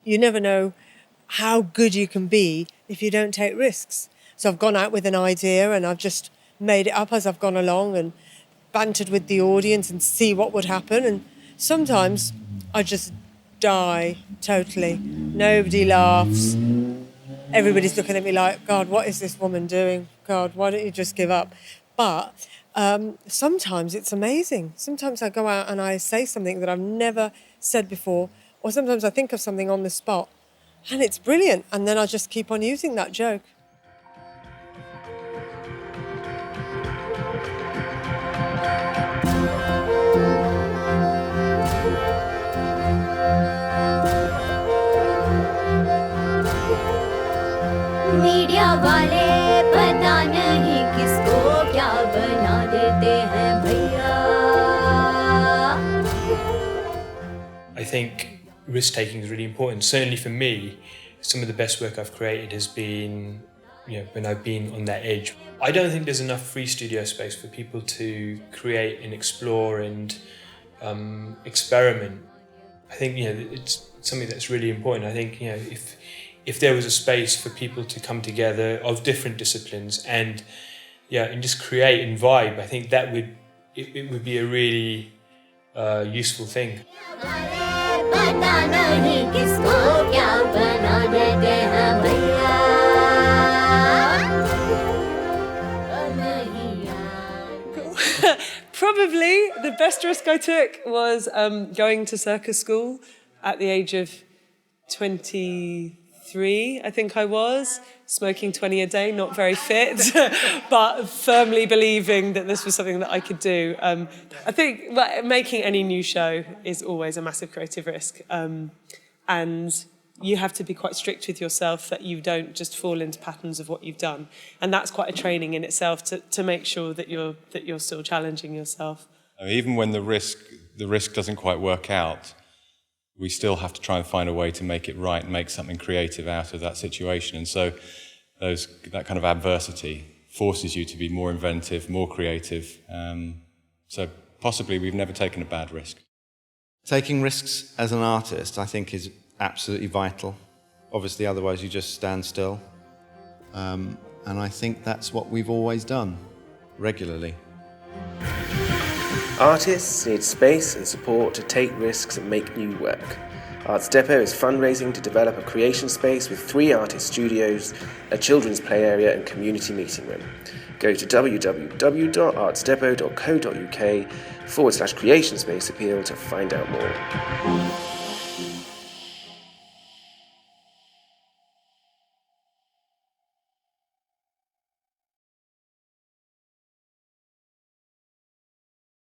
you never know how good you can be if you don't take risks. So I've gone out with an idea and I've just made it up as I've gone along and bantered with the audience and see what would happen. And sometimes I just die totally. Nobody laughs. Everybody's looking at me like, God, what is this woman doing? God, why don't you just give up? But sometimes it's amazing. Sometimes I go out and I say something that I've never said before, or sometimes I think of something on the spot and it's brilliant. And then I just keep on using that joke. Media वाले पता नहीं किसको क्या बना देते हैं भैया. I think risk taking is really important. Certainly for me, some of the best work I've created has been, when I've been on that edge. I don't think there's enough free studio space for people to create and explore and experiment. I think it's something that's really important. I think if there was a space for people to come together of different disciplines and just create and vibe, I think that it would be a really useful thing. Probably the best risk I took was going to circus school at the age of 23, I think I was, smoking 20 a day, not very fit, but firmly believing that this was something that I could do. I think making any new show is always a massive creative risk, and you have to be quite strict with yourself that you don't just fall into patterns of what you've done, and that's quite a training in itself to make sure that you're still challenging yourself. Even when the risk doesn't quite work out, we still have to try and find a way to make it right and make something creative out of that situation. And so that kind of adversity forces you to be more inventive, more creative. So possibly we've never taken a bad risk. Taking risks as an artist, I think, is absolutely vital. Obviously, otherwise you just stand still. And I think that's what we've always done, regularly. Artists need space and support to take risks and make new work. Arts Depot is fundraising to develop a creation space with 3 artist studios, a children's play area and community meeting room. Go to www.artsdepot.co.uk/creation space appeal to find out more.